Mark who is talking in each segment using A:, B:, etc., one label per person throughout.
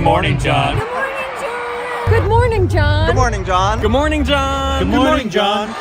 A: morning, John.
B: Good morning, John.
C: Good morning, John.
A: Good morning, John.
D: Good morning, John.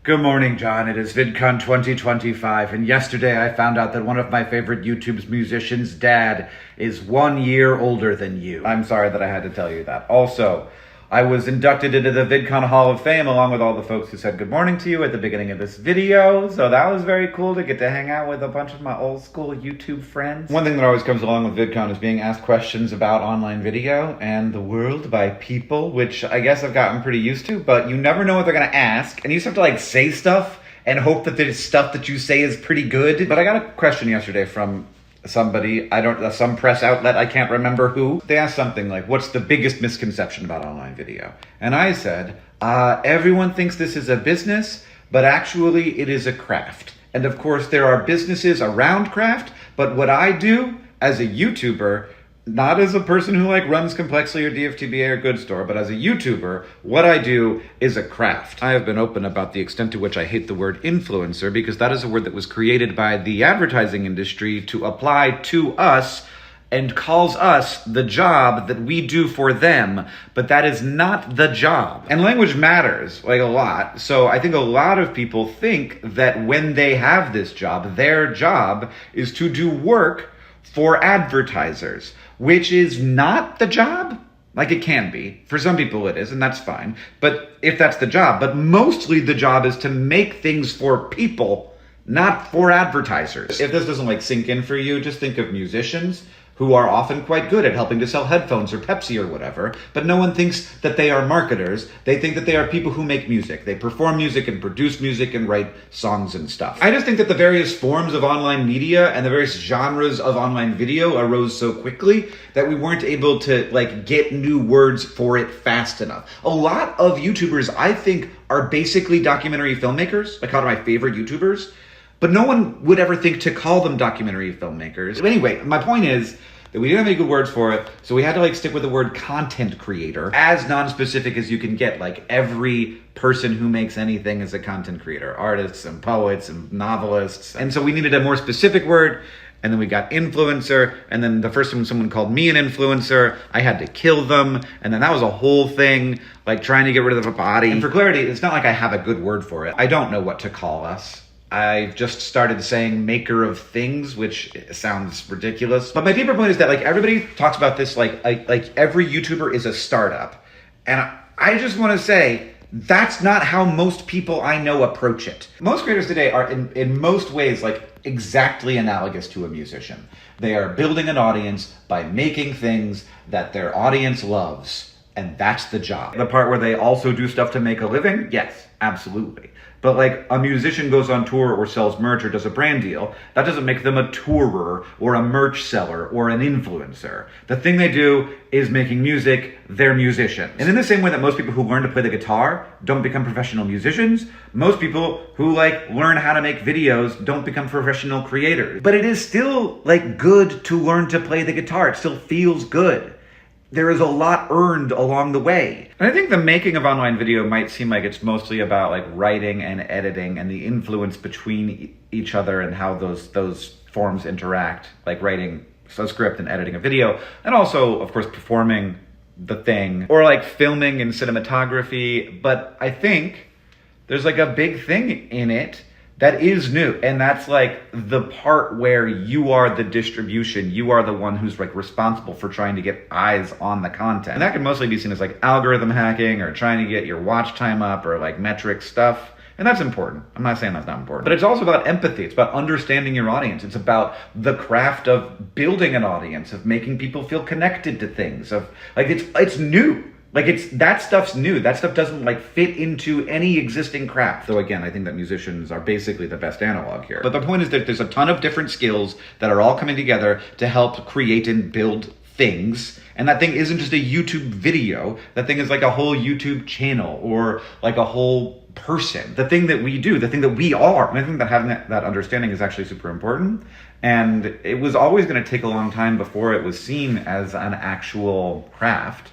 E: Good morning, John. It is VidCon 2025, and yesterday I found out that one of my favorite YouTube's musicians' dad is 1 year older than you. I'm sorry that I had to tell you that. Also, I was inducted into the VidCon Hall of Fame along with all the folks who said good morning to you at the beginning of this video, so that was very cool to get to hang out with a bunch of my old school YouTube friends. One thing that always comes along with VidCon is being asked questions about online video and the world by people, which I guess I've gotten pretty used to, but you never know what they're gonna ask, and you just have to say stuff and hope that the stuff that you say is pretty good. But I got a question yesterday from somebody, some press outlet, I can't remember who. They asked something like, what's the biggest misconception about online video? And I said, everyone thinks this is a business, but actually it is a craft. And of course there are businesses around craft, but what I do as a YouTuber, not as a person who runs Complexly or DFTBA or Good Store, but as a YouTuber, what I do is a craft. I have been open about the extent to which I hate the word influencer because that is a word that was created by the advertising industry to apply to us and calls us the job that we do for them, but that is not the job. And language matters, a lot. So I think a lot of people think that when they have this job, their job is to do work for advertisers, which is not the job. It can be. For some people it is, and that's fine. But if that's the job, but mostly the job is to make things for people, not for advertisers. If this doesn't sink in for you, just think of musicians who are often quite good at helping to sell headphones or Pepsi or whatever, but no one thinks that they are marketers. They think that they are people who make music. They perform music and produce music and write songs and stuff. I just think that the various forms of online media and the various genres of online video arose so quickly that we weren't able to get new words for it fast enough. A lot of YouTubers, I think, are basically documentary filmmakers, a lot of my favorite YouTubers, but no one would ever think to call them documentary filmmakers. But anyway, my point is that we didn't have any good words for it, so we had to stick with the word content creator, as non-specific as you can get. Every person who makes anything is a content creator, artists and poets and novelists. And so we needed a more specific word, and then we got influencer, and then the first time someone called me an influencer, I had to kill them, and then that was a whole thing, trying to get rid of a body. And for clarity, it's not like I have a good word for it. I don't know what to call us. I just started saying maker of things, which sounds ridiculous. But my deeper point is that everybody talks about this like every YouTuber is a startup. And I just want to say that's not how most people I know approach it. Most creators today are in most ways exactly analogous to a musician. They are building an audience by making things that their audience loves. And that's the job. The part where they also do stuff to make a living? Yes, absolutely. But a musician goes on tour or sells merch or does a brand deal, that doesn't make them a tourer or a merch seller or an influencer. The thing they do is making music. They're musicians. And in the same way that most people who learn to play the guitar don't become professional musicians, most people who learn how to make videos don't become professional creators. But it is still good to learn to play the guitar. It still feels good. There is a lot earned along the way. And I think the making of online video might seem like it's mostly about writing and editing and the influence between each other and how those forms interact, writing a script and editing a video, and also, of course, performing the thing, or filming and cinematography. But I think there's a big thing in it that is new, and that's the part where you are the distribution. You are the one who's responsible for trying to get eyes on the content. And that can mostly be seen as algorithm hacking or trying to get your watch time up or metric stuff. And that's important. I'm not saying that's not important. But it's also about empathy. It's about understanding your audience. It's about the craft of building an audience, of making people feel connected to things, of it's new. That stuff's new. That stuff doesn't fit into any existing craft. Though again, I think that musicians are basically the best analog here. But the point is that there's a ton of different skills that are all coming together to help create and build things. And that thing isn't just a YouTube video. That thing is a whole YouTube channel or a whole person. The thing that we do, the thing that we are. And I think that having that understanding is actually super important. And it was always going to take a long time before it was seen as an actual craft.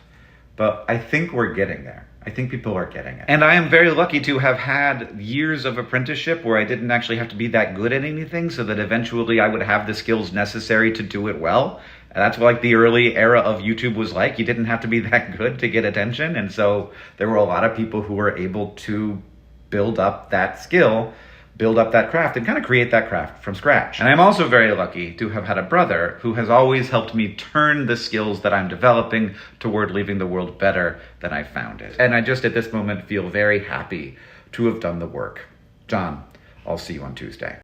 E: But I think we're getting there. I think people are getting it. And I am very lucky to have had years of apprenticeship where I didn't actually have to be that good at anything, so that eventually I would have the skills necessary to do it well. And that's what the early era of YouTube was like. You didn't have to be that good to get attention. And so there were a lot of people who were able to build up that skill, build up that craft, and kind of create that craft from scratch. And I'm also very lucky to have had a brother who has always helped me turn the skills that I'm developing toward leaving the world better than I found it. And I just at this moment feel very happy to have done the work. John, I'll see you on Tuesday.